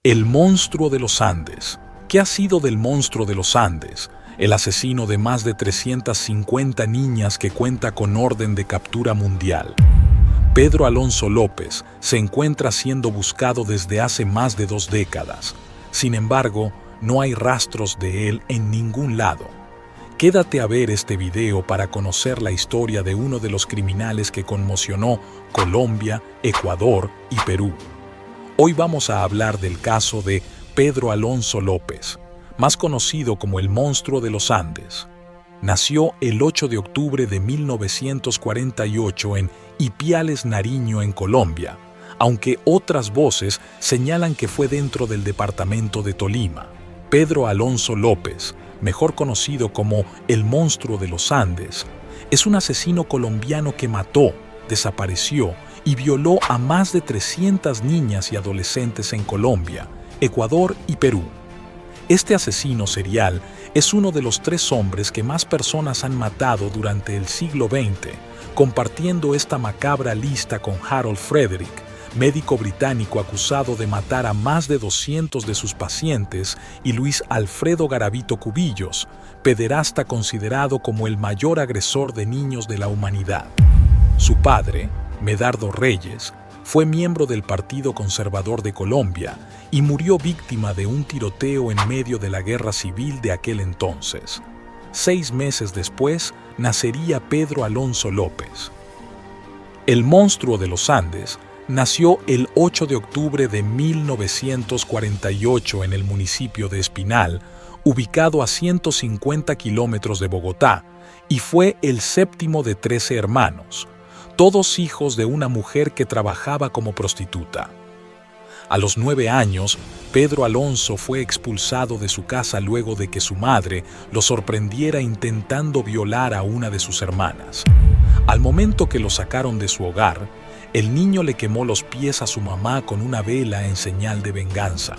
El monstruo de los Andes. ¿Qué ha sido del monstruo de los Andes? El asesino de más de 350 niñas que cuenta con orden de captura mundial. Pedro Alonso López se encuentra siendo buscado desde hace más de 2 décadas. Sin embargo, no hay rastros de él en ningún lado. Quédate a ver este video para conocer la historia de uno de los criminales que conmocionó Colombia, Ecuador y Perú. Hoy vamos a hablar del caso de Pedro Alonso López, más conocido como el monstruo de los Andes. Nació el 8 de octubre de 1948 en Ipiales, Nariño, en Colombia, aunque otras voces señalan que fue dentro del departamento de Tolima. Pedro Alonso López, mejor conocido como el monstruo de los Andes, es un asesino colombiano que mató, desapareció y violó a más de 300 niñas y adolescentes en Colombia, Ecuador y Perú. Este asesino serial es uno de los 3 hombres que más personas han matado durante el siglo XX, compartiendo esta macabra lista con Harold Frederick, médico británico acusado de matar a más de 200 de sus pacientes, y Luis Alfredo Garavito Cubillos, pederasta considerado como el mayor agresor de niños de la humanidad. Su padre, Medardo Reyes, fue miembro del Partido Conservador de Colombia y murió víctima de un tiroteo en medio de la guerra civil de aquel entonces. 6 meses después, nacería Pedro Alonso López. El monstruo de los Andes nació el 8 de octubre de 1948 en el municipio de Espinal, ubicado a 150 kilómetros de Bogotá, y fue el 7º de 13 hermanos, todos hijos de una mujer que trabajaba como prostituta. A los 9 años, Pedro Alonso fue expulsado de su casa luego de que su madre lo sorprendiera intentando violar a una de sus hermanas. Al momento que lo sacaron de su hogar, el niño le quemó los pies a su mamá con una vela en señal de venganza.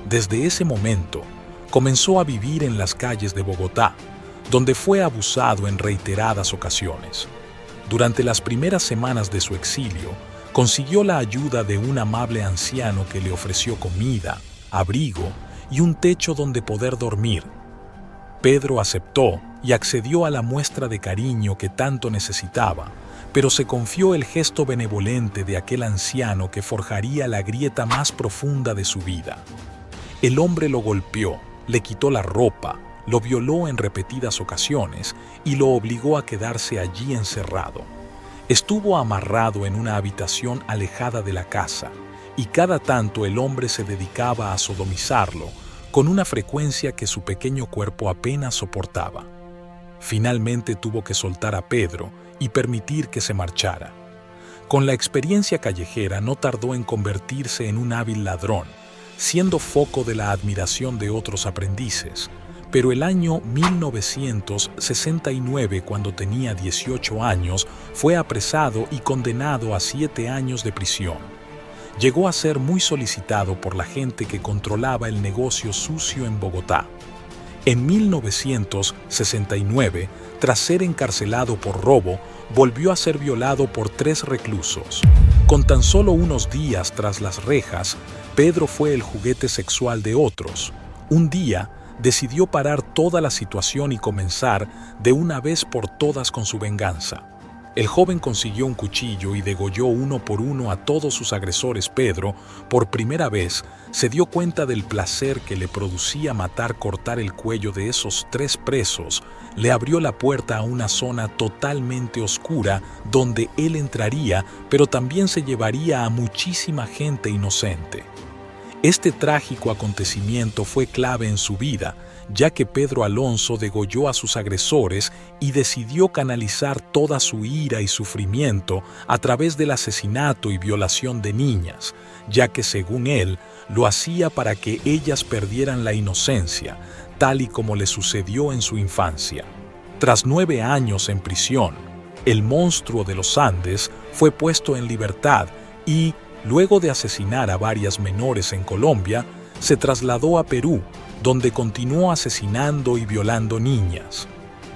Desde ese momento, comenzó a vivir en las calles de Bogotá, donde fue abusado en reiteradas ocasiones. Durante las primeras semanas de su exilio, consiguió la ayuda de un amable anciano que le ofreció comida, abrigo y un techo donde poder dormir. Pedro aceptó y accedió a la muestra de cariño que tanto necesitaba, pero se confió el gesto benevolente de aquel anciano que forjaría la grieta más profunda de su vida. El hombre lo golpeó, le quitó la ropa, lo violó en repetidas ocasiones y lo obligó a quedarse allí encerrado. Estuvo amarrado en una habitación alejada de la casa, y cada tanto el hombre se dedicaba a sodomizarlo con una frecuencia que su pequeño cuerpo apenas soportaba. Finalmente tuvo que soltar a Pedro y permitir que se marchara. Con la experiencia callejera no tardó en convertirse en un hábil ladrón, siendo foco de la admiración de otros aprendices. Pero el año 1969, cuando tenía 18 años, fue apresado y condenado a 7 años de prisión. Llegó a ser muy solicitado por la gente que controlaba el negocio sucio en Bogotá. En 1969, tras ser encarcelado por robo, volvió a ser violado por 3 reclusos. Con tan solo unos días tras las rejas, Pedro fue el juguete sexual de otros. Un día, decidió parar toda la situación y comenzar de una vez por todas con su venganza. El joven consiguió un cuchillo y degolló uno por uno a todos sus agresores. Pedro, por primera vez, se dio cuenta del placer que le producía cortar el cuello de esos 3 presos. Le abrió la puerta a una zona totalmente oscura donde él entraría, pero también se llevaría a muchísima gente inocente. Este trágico acontecimiento fue clave en su vida, ya que Pedro Alonso degolló a sus agresores y decidió canalizar toda su ira y sufrimiento a través del asesinato y violación de niñas, ya que según él, lo hacía para que ellas perdieran la inocencia, tal y como le sucedió en su infancia. Tras 9 años en prisión, el monstruo de los Andes fue puesto en libertad y, luego de asesinar a varias menores en Colombia, se trasladó a Perú, donde continuó asesinando y violando niñas.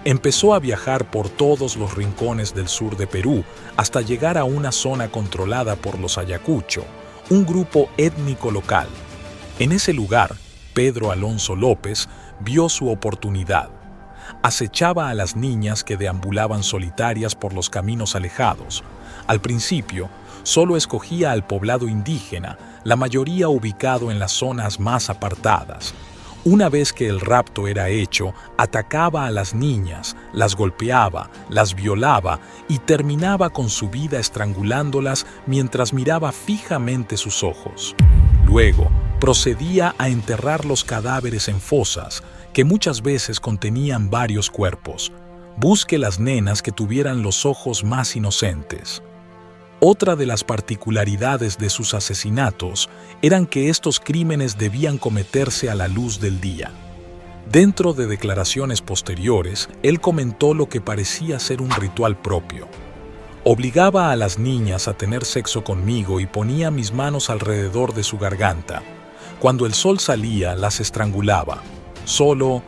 Empezó a viajar por todos los rincones del sur de Perú hasta llegar a una zona controlada por los Ayacucho, un grupo étnico local. En ese lugar, Pedro Alonso López vio su oportunidad. Acechaba a las niñas que deambulaban solitarias por los caminos alejados. Al principio, solo escogía al poblado indígena, la mayoría ubicado en las zonas más apartadas. Una vez que el rapto era hecho, atacaba a las niñas, las golpeaba, las violaba y terminaba con su vida estrangulándolas mientras miraba fijamente sus ojos. Luego, procedía a enterrar los cadáveres en fosas, que muchas veces contenían varios cuerpos. Busque las nenas que tuvieran los ojos más inocentes. Otra de las particularidades de sus asesinatos eran que estos crímenes debían cometerse a la luz del día. Dentro de declaraciones posteriores, él comentó lo que parecía ser un ritual propio. Obligaba a las niñas a tener sexo conmigo y ponía mis manos alrededor de su garganta. Cuando el sol salía, las estrangulaba. Solo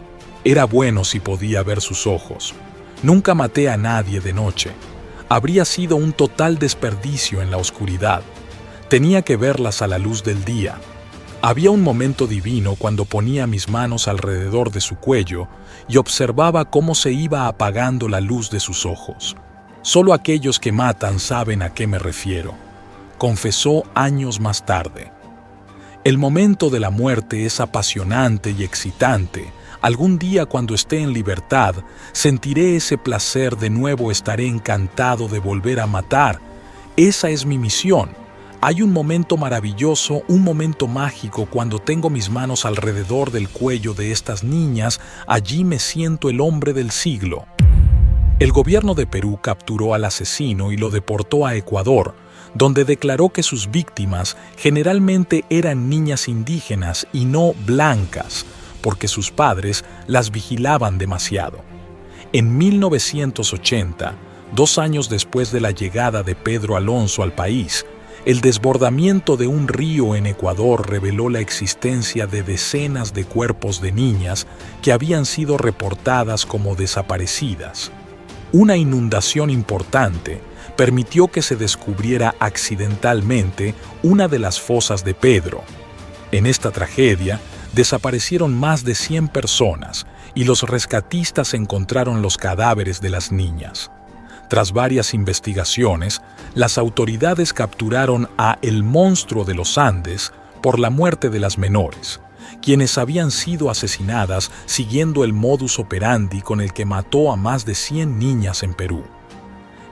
era bueno si podía ver sus ojos. Nunca maté a nadie de noche. Habría sido un total desperdicio en la oscuridad. Tenía que verlas a la luz del día. Había un momento divino cuando ponía mis manos alrededor de su cuello y observaba cómo se iba apagando la luz de sus ojos. Solo aquellos que matan saben a qué me refiero, confesó años más tarde. El momento de la muerte es apasionante y excitante. Algún día cuando esté en libertad, sentiré ese placer, de nuevo estaré encantado de volver a matar. Esa es mi misión. Hay un momento maravilloso, un momento mágico cuando tengo mis manos alrededor del cuello de estas niñas, allí me siento el hombre del siglo. El gobierno de Perú capturó al asesino y lo deportó a Ecuador, donde declaró que sus víctimas generalmente eran niñas indígenas y no blancas, porque sus padres las vigilaban demasiado. En 1980, 2 años después de la llegada de Pedro Alonso al país, el desbordamiento de un río en Ecuador reveló la existencia de decenas de cuerpos de niñas que habían sido reportadas como desaparecidas. Una inundación importante permitió que se descubriera accidentalmente una de las fosas de Pedro. En esta tragedia, desaparecieron más de 100 personas y los rescatistas encontraron los cadáveres de las niñas. Tras varias investigaciones, las autoridades capturaron a el monstruo de los Andes por la muerte de las menores, quienes habían sido asesinadas siguiendo el modus operandi con el que mató a más de 100 niñas en Perú.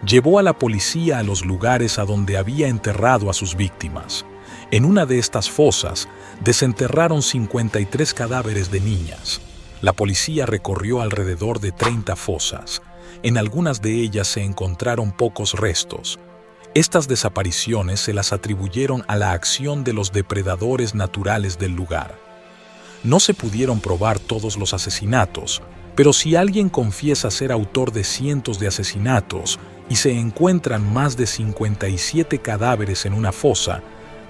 Llevó a la policía a los lugares a donde había enterrado a sus víctimas. En una de estas fosas, desenterraron 53 cadáveres de niñas. La policía recorrió alrededor de 30 fosas. En algunas de ellas se encontraron pocos restos. Estas desapariciones se las atribuyeron a la acción de los depredadores naturales del lugar. No se pudieron probar todos los asesinatos, pero si alguien confiesa ser autor de cientos de asesinatos y se encuentran más de 57 cadáveres en una fosa,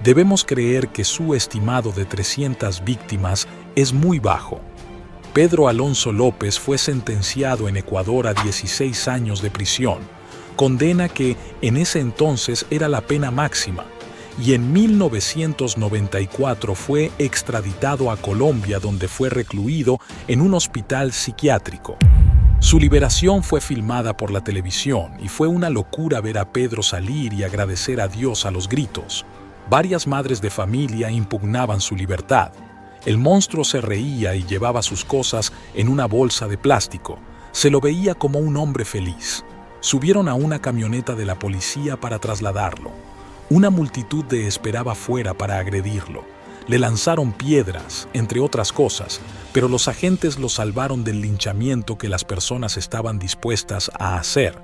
debemos creer que su estimado de 300 víctimas es muy bajo. Pedro Alonso López fue sentenciado en Ecuador a 16 años de prisión, condena que en ese entonces era la pena máxima, y en 1994 fue extraditado a Colombia, donde fue recluido en un hospital psiquiátrico. Su liberación fue filmada por la televisión y fue una locura ver a Pedro salir y agradecer a Dios a los gritos. Varias madres de familia impugnaban su libertad. El monstruo se reía y llevaba sus cosas en una bolsa de plástico. Se lo veía como un hombre feliz. Subieron a una camioneta de la policía para trasladarlo. Una multitud le esperaba fuera para agredirlo. Le lanzaron piedras, entre otras cosas, pero los agentes lo salvaron del linchamiento que las personas estaban dispuestas a hacer.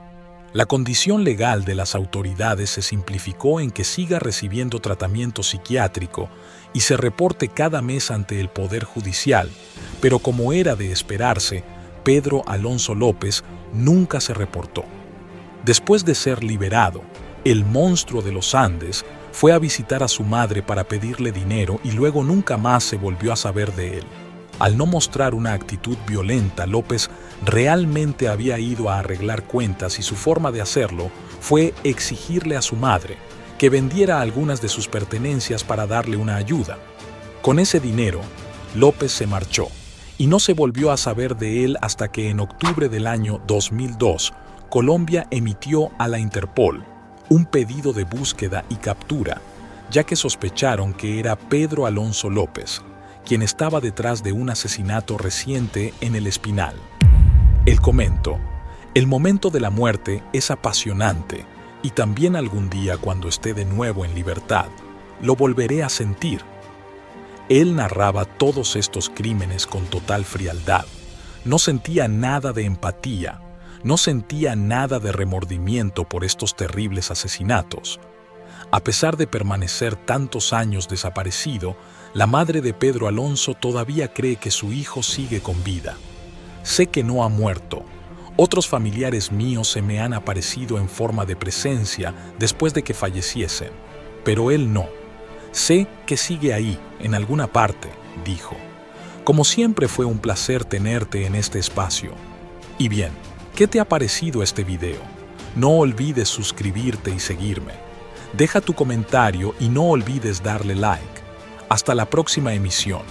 La condición legal de las autoridades se simplificó en que siga recibiendo tratamiento psiquiátrico y se reporte cada mes ante el Poder Judicial, pero como era de esperarse, Pedro Alonso López nunca se reportó. Después de ser liberado, el monstruo de los Andes fue a visitar a su madre para pedirle dinero y luego nunca más se volvió a saber de él. Al no mostrar una actitud violenta, López realmente había ido a arreglar cuentas y su forma de hacerlo fue exigirle a su madre que vendiera algunas de sus pertenencias para darle una ayuda. Con ese dinero, López se marchó y no se volvió a saber de él hasta que en octubre del año 2002, Colombia emitió a la Interpol un pedido de búsqueda y captura, ya que sospecharon que era Pedro Alonso López, quien estaba detrás de un asesinato reciente en El Espinal. Él comentó: el momento de la muerte es apasionante y también algún día cuando esté de nuevo en libertad, lo volveré a sentir. Él narraba todos estos crímenes con total frialdad. No sentía nada de empatía, no sentía nada de remordimiento por estos terribles asesinatos. A pesar de permanecer tantos años desaparecido, la madre de Pedro Alonso todavía cree que su hijo sigue con vida. Sé que no ha muerto. Otros familiares míos se me han aparecido en forma de presencia después de que falleciesen, pero él no. Sé que sigue ahí, en alguna parte, dijo. Como siempre fue un placer tenerte en este espacio. Y bien, ¿qué te ha parecido este video? No olvides suscribirte y seguirme. Deja tu comentario y no olvides darle like. Hasta la próxima emisión.